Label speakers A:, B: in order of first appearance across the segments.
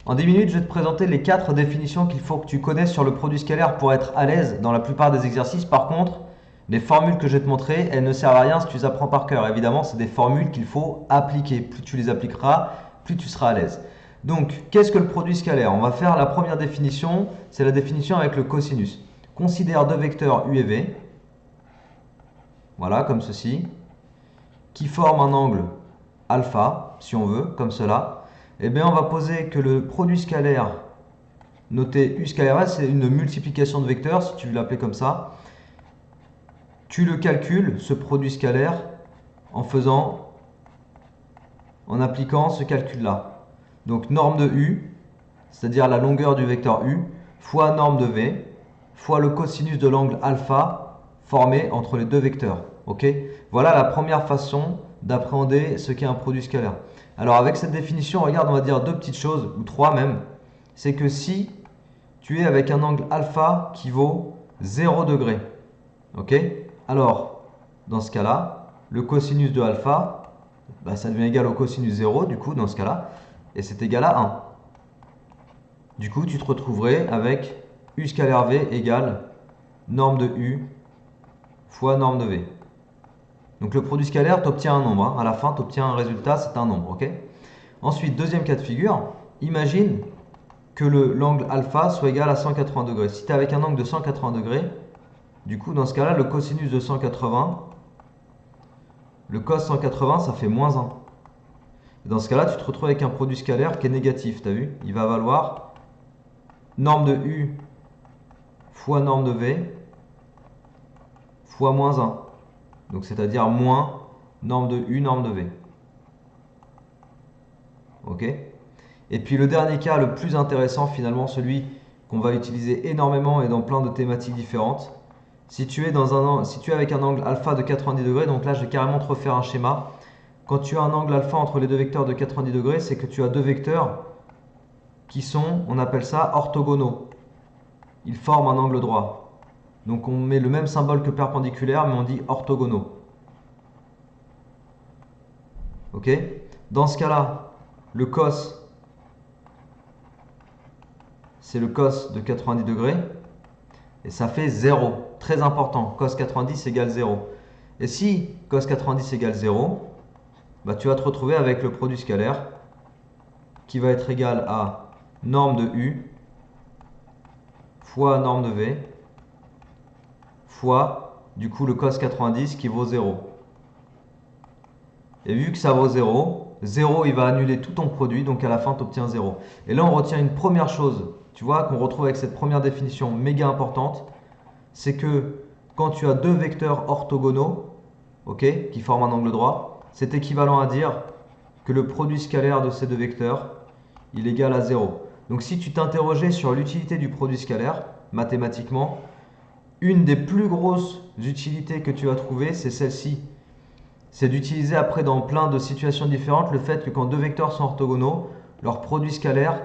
A: En 10 minutes, je vais te présenter les 4 définitions qu'il faut que tu connaisses sur le produit scalaire pour être à l'aise dans la plupart des exercices. Par contre, les formules que je vais te montrer, elles ne servent à rien si tu les apprends par cœur. Évidemment, c'est des formules qu'il faut appliquer. Plus tu les appliqueras, plus tu seras à l'aise. Donc, qu'est-ce que le produit scalaire? On va faire la première définition, c'est la définition avec le cosinus. Considère deux vecteurs u et v, voilà, comme ceci, qui forment un angle alpha, si on veut, comme cela. Eh bien, on va poser que le produit scalaire, noté u scalaire, c'est une multiplication de vecteurs, si tu veux l'appeler comme ça. Tu le calcules, ce produit scalaire, en appliquant ce calcul-là. Donc, norme de u, c'est-à-dire la longueur du vecteur u, fois norme de v, fois le cosinus de l'angle alpha formé entre les deux vecteurs. Ok? Voilà la première façon d'appréhender ce qu'est un produit scalaire. Alors avec cette définition, regarde, on va dire deux petites choses, ou trois même. C'est que si tu es avec un angle alpha qui vaut 0 degré, ok? Alors, dans ce cas-là, le cosinus de alpha, bah, ça devient égal au cosinus 0, du coup, dans ce cas-là, et c'est égal à 1. Du coup, tu te retrouverais avec u scalaire v égale norme de u fois norme de v. Donc le produit scalaire, tu obtiens un nombre. Hein. À la fin, tu obtiens un résultat, c'est un nombre. Ok. Ensuite, deuxième cas de figure, imagine que l'angle alpha soit égal à 180 degrés. Si tu es avec un angle de 180 degrés, du coup, dans ce cas-là, le cosinus de 180, le cos 180, ça fait moins 1. Et dans ce cas-là, tu te retrouves avec un produit scalaire qui est négatif. Tu as vu? Il va valoir norme de u fois norme de v fois moins 1. Donc c'est-à-dire moins norme de u, norme de v. Ok? Et puis le dernier cas, le plus intéressant finalement, celui qu'on va utiliser énormément et dans plein de thématiques différentes. Si tu es avec un angle alpha de 90 degrés, donc là je vais carrément te refaire un schéma. Quand tu as un angle alpha entre les deux vecteurs de 90 degrés, c'est que tu as deux vecteurs qui sont, on appelle ça, orthogonaux. Ils forment un angle droit. Donc on met le même symbole que perpendiculaire, mais on dit orthogonaux. Ok? Dans ce cas-là, le cos, c'est le cos de 90 degrés. Et ça fait 0. Très important. Cos 90 égale 0. Et si cos 90 égale 0, bah tu vas te retrouver avec le produit scalaire qui va être égal à norme de u fois norme de v fois du coup le cos 90 qui vaut 0. Et vu que ça vaut 0, 0 il va annuler tout ton produit, donc à la fin tu obtiens 0. Et là on retient une première chose, tu vois, qu'on retrouve avec cette première définition méga importante, c'est que quand tu as deux vecteurs orthogonaux, ok, qui forment un angle droit, c'est équivalent à dire que le produit scalaire de ces deux vecteurs, il est égal à 0. Donc si tu t'interrogeais sur l'utilité du produit scalaire, mathématiquement, une des plus grosses utilités que tu vas trouver, c'est celle-ci. C'est d'utiliser après dans plein de situations différentes le fait que quand deux vecteurs sont orthogonaux, leur produit scalaire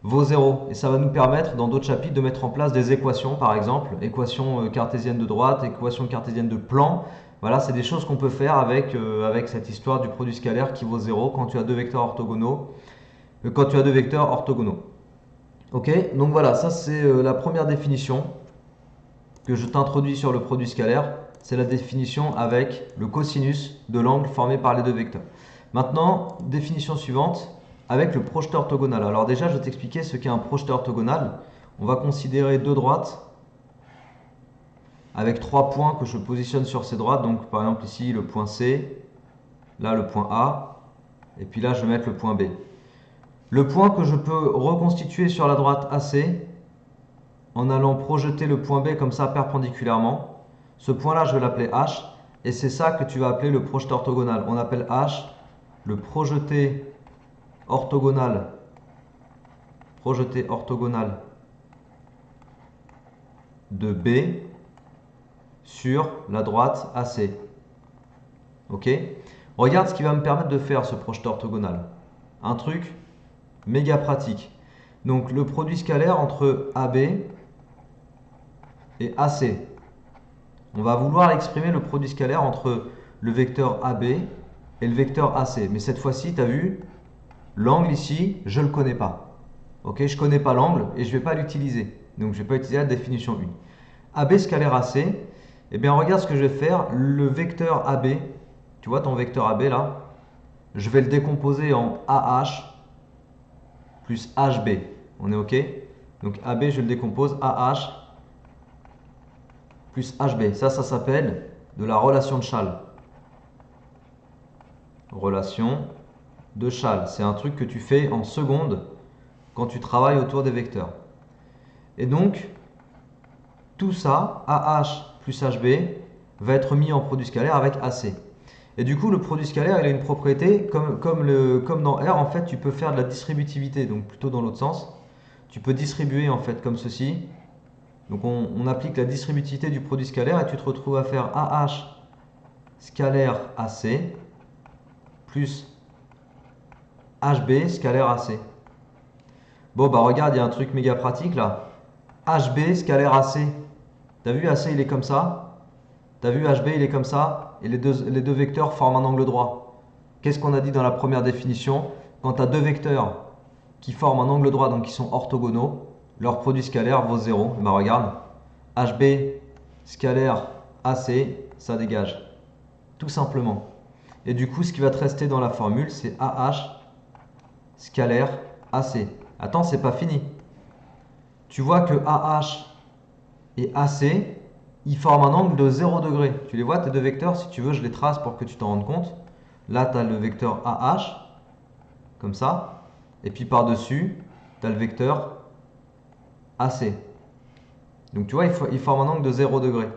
A: vaut 0. Et ça va nous permettre dans d'autres chapitres de mettre en place des équations, par exemple, équation cartésienne de droite, équation cartésienne de plan. Voilà, c'est des choses qu'on peut faire avec cette histoire du produit scalaire qui vaut 0 quand tu as deux vecteurs orthogonaux. Ok, donc voilà, ça c'est la première définition que je t'introduis sur le produit scalaire. C'est la définition avec le cosinus de l'angle formé par les deux vecteurs. Maintenant, définition suivante, avec le projeté orthogonal. Alors déjà, je vais t'expliquer ce qu'est un projeté orthogonal. On va considérer deux droites avec trois points que je positionne sur ces droites. Donc par exemple ici le point C, là le point A, et puis là je vais mettre le point B. Le point que je peux reconstituer sur la droite AC en allant projeter le point B comme ça perpendiculairement. Ce point-là, je vais l'appeler H, et c'est ça que tu vas appeler le projeté orthogonal. On appelle H le projeté orthogonal de B sur la droite AC. Ok? Regarde ce qui va me permettre de faire ce projeté orthogonal. Un truc méga pratique. Donc le produit scalaire entre AB et AC. On va vouloir exprimer le produit scalaire entre le vecteur AB et le vecteur AC. Mais cette fois-ci, tu as vu, l'angle ici, je ne le connais pas. Ok, je ne connais pas l'angle et je ne vais pas l'utiliser. Donc je ne vais pas utiliser la définition 1. AB scalaire AC, eh bien regarde ce que je vais faire. Le vecteur AB, tu vois ton vecteur AB là, je vais le décomposer en AH plus HB. On est ok? Donc AB, je le décompose AH plus HB. Ça s'appelle de la relation de Chasles. Relation de Chasles. C'est un truc que tu fais en seconde quand tu travailles autour des vecteurs. Et donc, tout ça, AH plus HB, va être mis en produit scalaire avec AC. Et du coup, le produit scalaire, il a une propriété, comme dans R, en fait, tu peux faire de la distributivité, donc plutôt dans l'autre sens. Tu peux distribuer, en fait, comme ceci. Donc, on applique la distributivité du produit scalaire et tu te retrouves à faire AH scalaire AC plus HB scalaire AC. Bon, bah regarde, il y a un truc méga pratique là. HB scalaire AC. T'as vu, AC, il est comme ça. T'as vu, HB, il est comme ça. Et les deux vecteurs forment un angle droit. Qu'est-ce qu'on a dit dans la première définition? Quand tu as deux vecteurs qui forment un angle droit, donc qui sont orthogonaux, leur produit scalaire vaut 0. Bah regarde, HB scalaire AC, ça dégage. Tout simplement. Et du coup, ce qui va te rester dans la formule, c'est AH scalaire AC. Attends, c'est pas fini. Tu vois que AH et AC, ils forment un angle de 0 degré. Tu les vois, tes deux vecteurs? Si tu veux, je les trace pour que tu t'en rendes compte. Là, tu as le vecteur AH, comme ça. Et puis par-dessus, tu as le vecteur AC. Donc tu vois, ils forment un angle de 0 degré.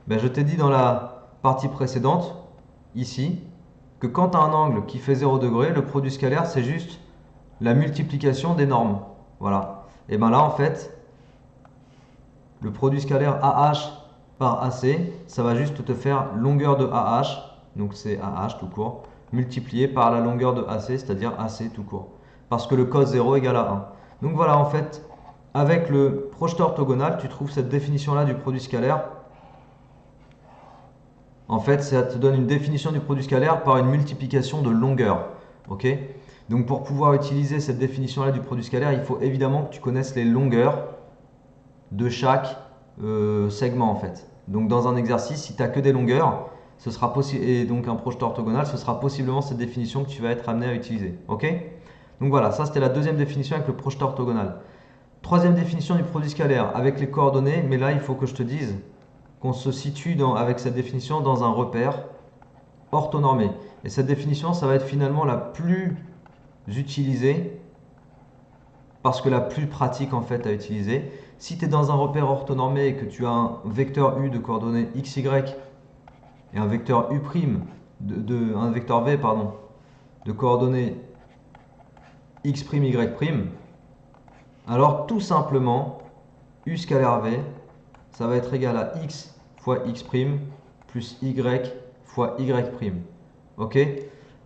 A: Ben, je t'ai dit dans la partie précédente, ici, que quand tu as un angle qui fait 0 degré, le produit scalaire, c'est juste la multiplication des normes. Voilà. Et bien là, en fait, le produit scalaire AH par AC, ça va juste te faire longueur de AH, donc c'est AH tout court, multiplié par la longueur de AC, c'est-à-dire AC tout court. Parce que le cos 0 égale à 1. Donc voilà, en fait, avec le projeteur orthogonal, tu trouves cette définition-là du produit scalaire. En fait, ça te donne une définition du produit scalaire par une multiplication de longueur. Ok? Donc pour pouvoir utiliser cette définition-là du produit scalaire, il faut évidemment que tu connaisses les longueurs de chaque segment en fait. Donc dans un exercice, si tu n'as que des longueurs, ce sera possible, et donc un projeteur orthogonal, ce sera possiblement cette définition que tu vas être amené à utiliser. Ok? Donc voilà, ça c'était la deuxième définition avec le projeteur orthogonal. Troisième définition du produit scalaire avec les coordonnées, mais là il faut que je te dise qu'on se situe avec cette définition dans un repère orthonormé. Et cette définition, ça va être finalement la plus utilisée parce que la plus pratique en fait à utiliser. Si tu es dans un repère orthonormé et que tu as un vecteur u de coordonnées x, y et un vecteur u', un vecteur v pardon, de coordonnées x', y', alors tout simplement u scalaire v, ça va être égal à x fois x' plus y fois y'. Ok?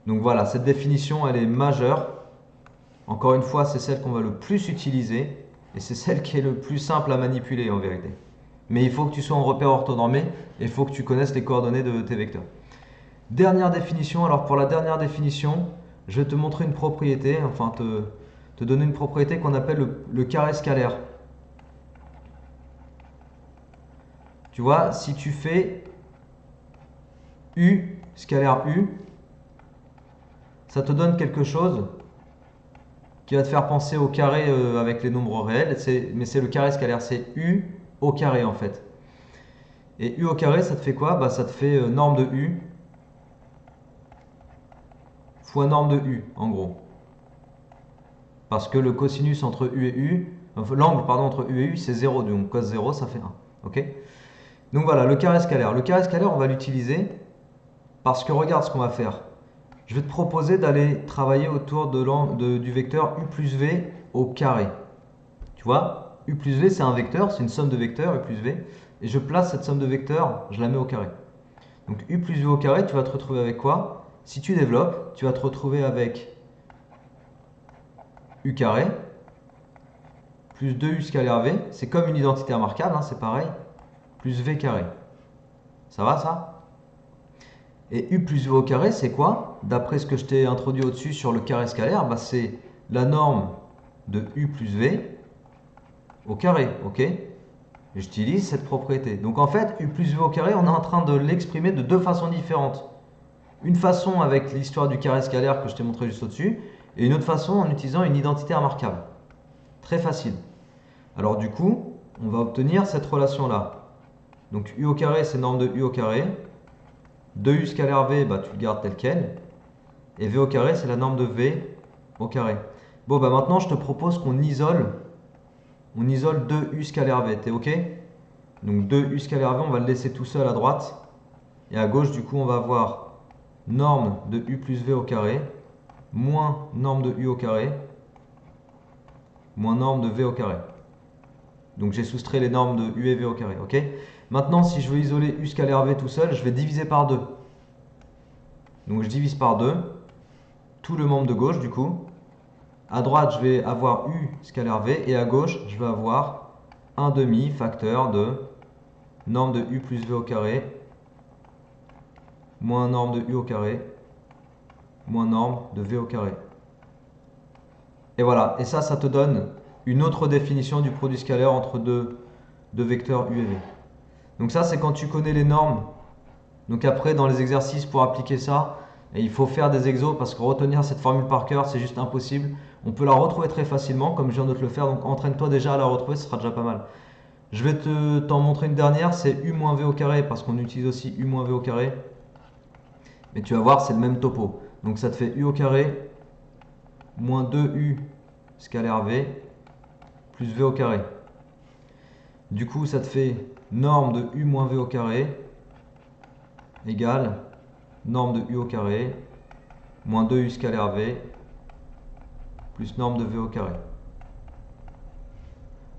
A: Donc voilà, cette définition elle est majeure. Encore une fois, c'est celle qu'on va le plus utiliser et c'est celle qui est le plus simple à manipuler en vérité. Mais il faut que tu sois en repère orthonormé et il faut que tu connaisses les coordonnées de tes vecteurs. Dernière définition, alors pour la dernière définition, je vais te montrer une propriété, enfin te donner une propriété qu'on appelle le carré scalaire. Tu vois, si tu fais u scalaire u, ça te donne quelque chose qui va te faire penser au carré avec les nombres réels, mais c'est le carré scalaire, c'est u au carré en fait. Et u au carré, ça te fait quoi? Bah, ça te fait norme de u fois norme de u, en gros. Parce que le cosinus entre u et u, enfin, l'angle pardon, entre u et u, c'est 0, donc cos 0, ça fait 1. Ok? Donc voilà, le carré scalaire. Le carré scalaire, on va l'utiliser parce que regarde ce qu'on va faire. Je vais te proposer d'aller travailler autour du vecteur u plus v au carré. Tu vois, u plus v, c'est un vecteur, c'est une somme de vecteurs, u plus v. Et je place cette somme de vecteurs, je la mets au carré. Donc u plus v au carré, tu vas te retrouver avec quoi? Si tu développes, tu vas te retrouver avec u carré plus 2u scalaire v. C'est comme une identité remarquable, hein, c'est pareil. Plus v carré. Ça va ça? Et u plus v au carré, c'est quoi? D'après ce que je t'ai introduit au-dessus sur le carré scalaire, bah, c'est la norme de U plus V au carré, ok? J'utilise cette propriété. Donc en fait, U plus V au carré, on est en train de l'exprimer de deux façons différentes. Une façon avec l'histoire du carré scalaire que je t'ai montré juste au-dessus, et une autre façon en utilisant une identité remarquable. Très facile. Alors du coup, on va obtenir cette relation-là. Donc U au carré, c'est norme de U au carré. 2U scalaire V, bah, tu le gardes tel quel. Et V au carré, c'est la norme de V au carré. Bon, bah maintenant, je te propose qu'on isole. On isole 2U scalaire V. T'es OK? Donc 2U scalaire V, on va le laisser tout seul à droite. Et à gauche, du coup, on va avoir norme de U plus V au carré, moins norme de U au carré, moins norme de V au carré. Donc j'ai soustrait les normes de U et V au carré. Ok. Maintenant, si je veux isoler U scalaire V tout seul, je vais diviser par 2. Donc je divise par 2 tout le membre de gauche du coup. À droite, je vais avoir U scalaire V et à gauche, je vais avoir 1 demi facteur de norme de U plus V au carré moins norme de U au carré moins norme de V au carré. Et voilà, et ça te donne une autre définition du produit scalaire entre deux vecteurs U et V. Donc ça, c'est quand tu connais les normes. Donc après, dans les exercices, pour appliquer ça, il faut faire des exos parce que retenir cette formule par cœur, c'est juste impossible. On peut la retrouver très facilement, comme je viens de te le faire, donc entraîne-toi déjà à la retrouver, ce sera déjà pas mal. Je vais t'en montrer une dernière, c'est U moins V au carré, parce qu'on utilise aussi U moins V au carré. Mais tu vas voir, c'est le même topo. Donc ça te fait U au carré moins 2U scalaire V plus V au carré. Du coup, ça te fait norme de U moins V au carré égale norme de U au carré moins 2U scalaire V plus norme de V au carré.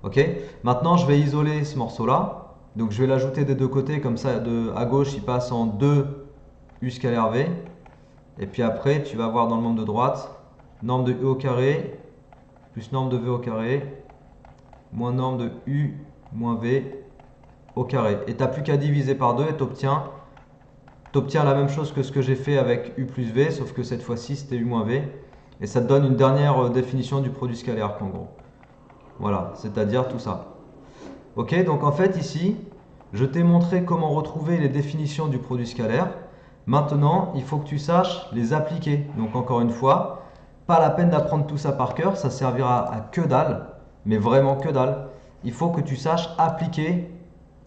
A: Ok. Maintenant, je vais isoler ce morceau-là. Donc, je vais l'ajouter des deux côtés. Comme ça, à gauche, il passe en 2U scalaire V. Et puis après, tu vas avoir dans le membre de droite norme de U au carré plus norme de V au carré moins norme de U moins V au carré. Et tu n'as plus qu'à diviser par 2 et tu obtiens la même chose que ce que j'ai fait avec U plus V, sauf que cette fois-ci, c'était U moins V. Et ça te donne une dernière définition du produit scalaire, en gros. Voilà, c'est-à-dire tout ça. Ok, donc en fait ici, je t'ai montré comment retrouver les définitions du produit scalaire. Maintenant, il faut que tu saches les appliquer. Donc encore une fois, pas la peine d'apprendre tout ça par cœur, ça servira à que dalle, mais vraiment que dalle. Il faut que tu saches appliquer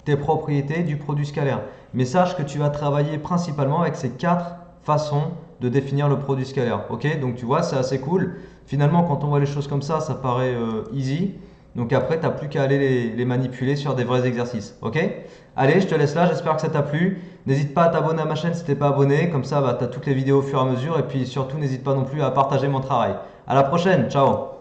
A: tes propriétés du produit scalaire. Mais sache que tu vas travailler principalement avec ces 4 façons de définir le produit scalaire. Ok, donc tu vois, c'est assez cool. Finalement, quand on voit les choses comme ça paraît easy. Donc après, tu n'as plus qu'à aller les manipuler sur des vrais exercices. Ok? Allez, je te laisse là, j'espère que ça t'a plu. N'hésite pas à t'abonner à ma chaîne si tu n'es pas abonné. Comme ça, tu as toutes les vidéos au fur et à mesure. Et puis surtout, n'hésite pas non plus à partager mon travail. À la prochaine, ciao!